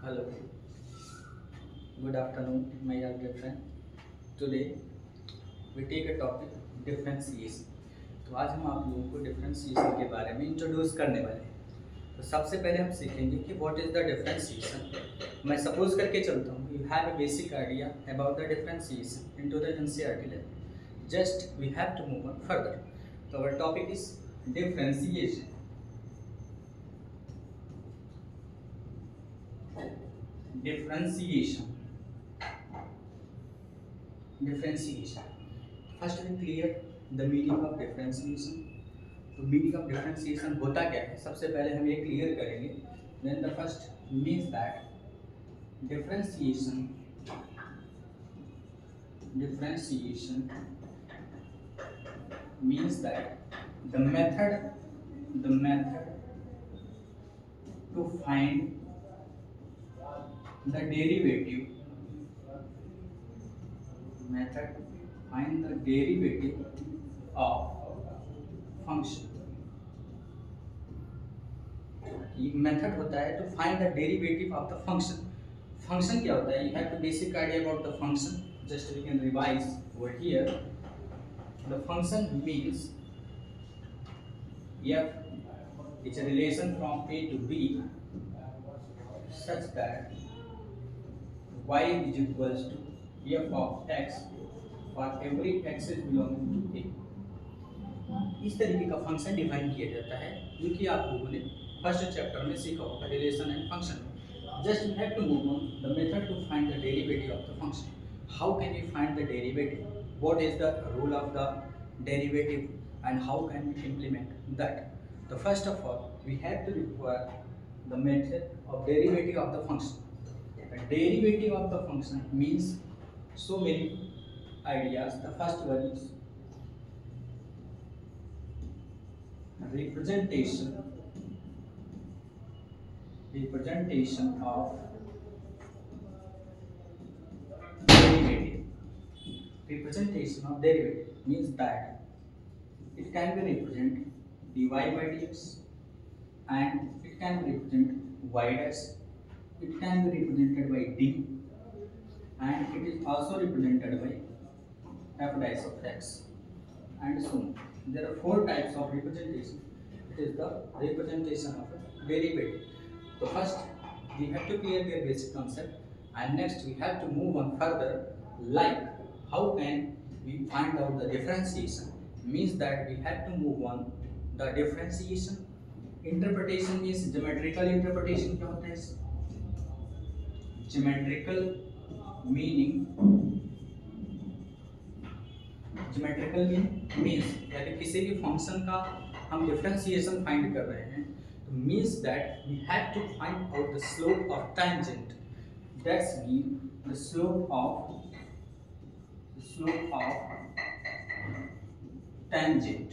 Hello, good afternoon, my young dear friend. Today we take a topic differentiation. तो आज हम आप लोगों को डिफरेंशिएशन के बारे में इंट्रोड्यूस करने वाले हैं। तो सबसे पहले हम सीखेंगे कि व्हाट इज द डिफरेंशिएशन। मैं सपोज करके चलता हूँ you have a basic idea about the differentiation into the NCERT level. Just we have to move on further. तो our topic is differentiation. Differentiation. First we clear the meaning of differentiation. तो meaning of differentiation होता क्या है, सबसे पहले हम ये clear करेंगे. Then the first means that differentiation means that the method to find the derivative of function. ये मेथड होता है to find the derivative of the function. Function क्या होता है? You have to basic idea about the function. Just we can revise over here. The function means f is a relation from a to b such that y is equals to f of x for every x is belonging to a. इस तरीके का function define किया जाता है जो कि आप लोगों ने फर्स्ट चैप्टर में सीखा होगा, relation and function. Just you have to move on the method to find the derivative of the function. How can you find the derivative? What is the rule of the derivative and how can we implement that? The first of all we have to require the method of derivative of the function. The derivative of the function means so many ideas. The first one is representation of derivative. Representation of derivative means that it can be represented dy by dx and it can be represented y dash. It can be represented by d and it is also represented by f dash of x and so on. There are four types of representation. It is the representation of a derivative. So first we have to clear their basic concept and next we have to move on further, like how can we find out the differentiation. Means that we have to move on the differentiation. Interpretation means geometrical interpretation. क्या होता है? Geometrical meaning means यदि किसी भी function का हम differentiation find कर रहे हैं तो means that we have to find out the slope of tangent. That's mean the slope of tangent.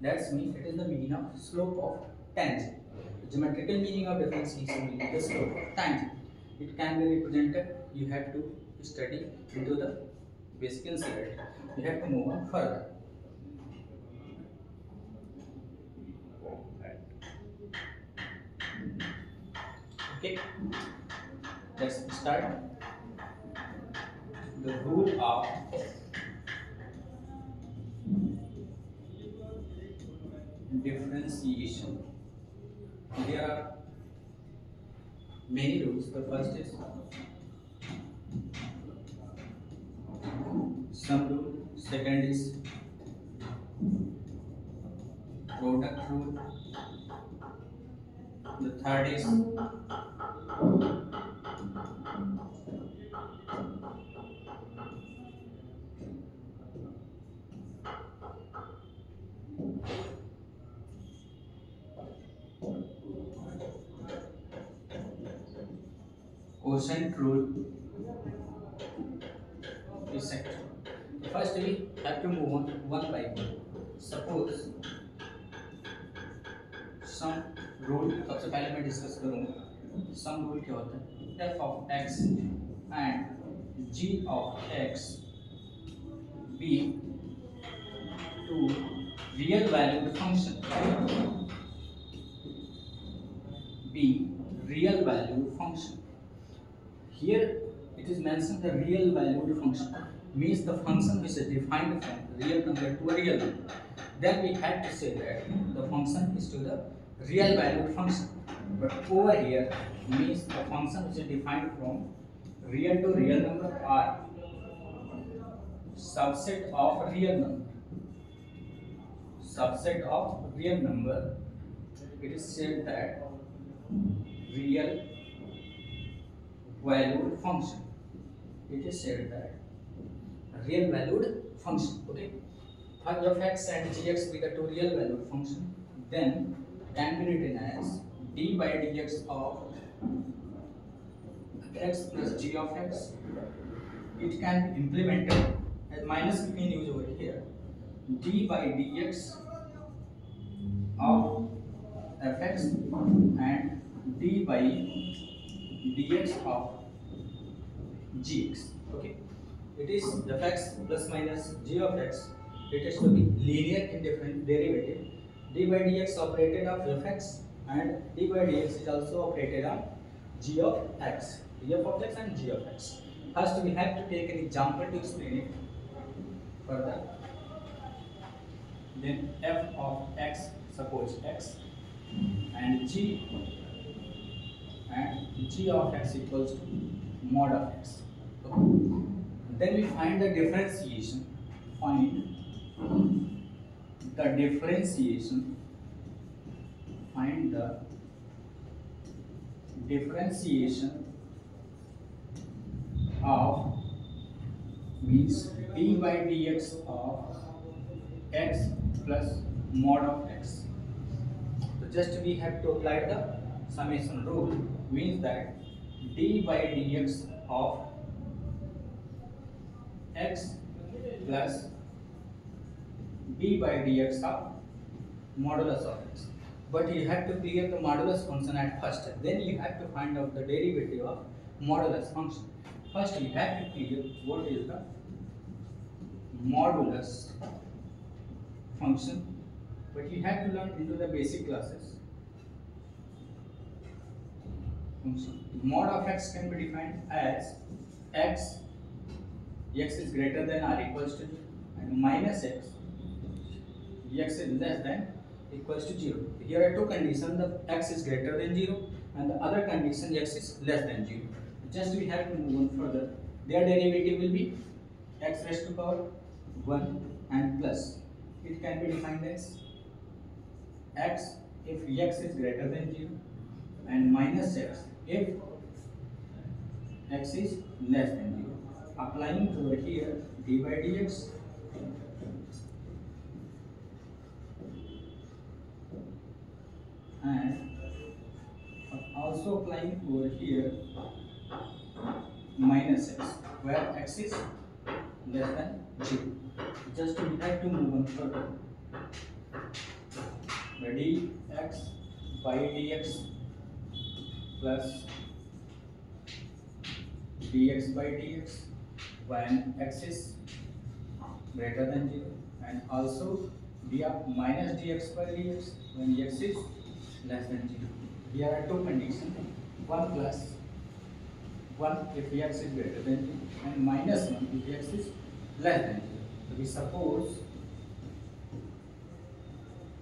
That's mean it is the meaning of slope of tangent. The geometrical meaning of differentiation will be the slope of tangent. It can be represented. You have to study into the basic NCERT. You have to move on further. Okay, let's start. The rule of differentiation. There are many rules. The first is sum rule. Second is product rule. The third is quotient rule. Is second. First we have to move on one by one. Suppose sum rule. सबसे पहले मैं discuss करूँगा. Sum rule क्या होता है? F of x and g of x be to real valued function. Here it is mentioned the real valued function, means the function which is defined from real number to a real number. Then we had to say that the function is to the real valued function. But over here means the function which is defined from real to real number are subset of real number. Subset of real number, it is said that real valued function. It is said that real valued function. Okay. Find f x and gx be the two real valued function, then can be written as d by dx of x plus g of x. It can be implemented as minus we can use over here. D by dx of fx and d by dx of gx. Okay, it is fx plus minus g of x. It is to be linear indifferent derivative. D by dx operated on fx and d by dx is also operated on g of x. F of x and g of x. First, we have to take an example to explain it further. Then f of x, suppose x, and g of x equals to mod of x. Okay. Then we find the differentiation. Find the differentiation. Find the differentiation of means d by dx of x plus mod of x. So just we have to apply the summation rule, means that d by dx of x plus d by dx of modulus of x. But you have to clear the modulus function at first, then you have to find out the derivative of modulus function. First you have to clear what is the modulus function, but you have to learn into the basic classes. Function. Mod of x can be defined as x is greater than or equals to 0 and minus x is less than equals to 0. Here are two conditions, the x is greater than 0 and the other condition x is less than 0. Just we have to move on further. Their derivative will be x raised to power 1 and plus. It can be defined as x if x is greater than 0 and minus x if x is less than 0. Applying over here d by dx and also applying over here minus x where x is less than 0. Just we have to move on further. The dx by dx plus dx by dx when x is greater than 0 and also minus dx by dx when x is less than 0. Here are two conditions, 1 plus 1 if x is greater than 0 and minus 1 if x is less than 0. So we suppose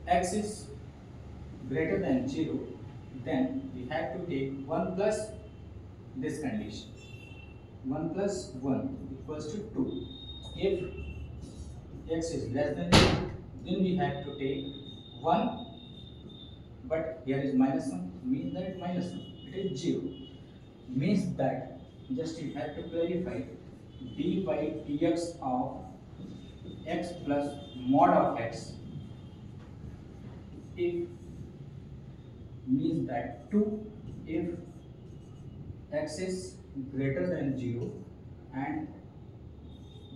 x is greater than 0, then we have to take 1 plus this condition. 1 plus 1 equals to 2. If x is less than 0, then we have to take 1, but here is minus 1, means that minus 1, it is 0. Means that just you have to clarify d by dx of x plus mod of x if means that 2 if x is greater than 0 and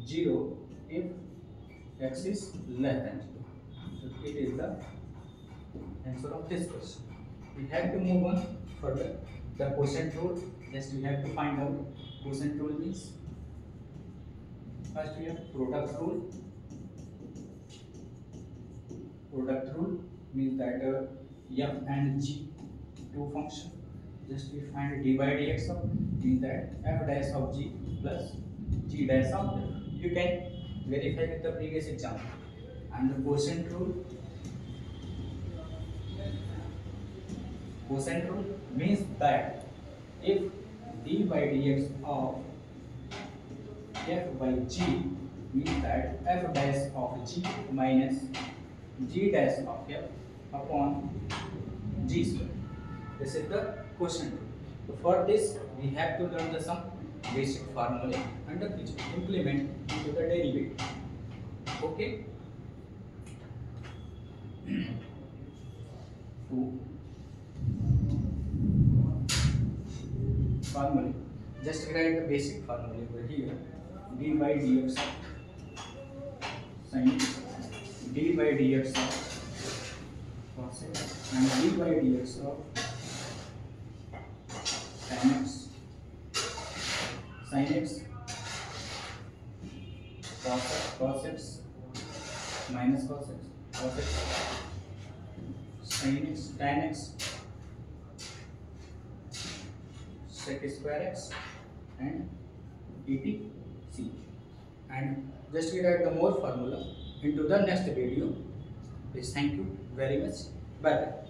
0 if x is less than 0. So it is the answer of this question. We have to move on further. The quotient rule, just we have to find out quotient rule means. First we have product rule. Product rule means that f and g two function just we find d by dx of means that f dash of g plus g dash of f. You can verify with the previous example. And the quotient rule means that if d by dx of f by g means that f dash of g minus g dash of f upon g square. This is the quotient rule. So for this we have to learn the some basic formula under which we implement into the derivative. Okay. So formula, just write the basic formula over here. D by dx sin d by dx of cos x and d by dx of tan x sin x cos x minus cos x sin x tan x sec square x and etc. And just we write the more formula into the next video. Please, thank you very much. Bye bye.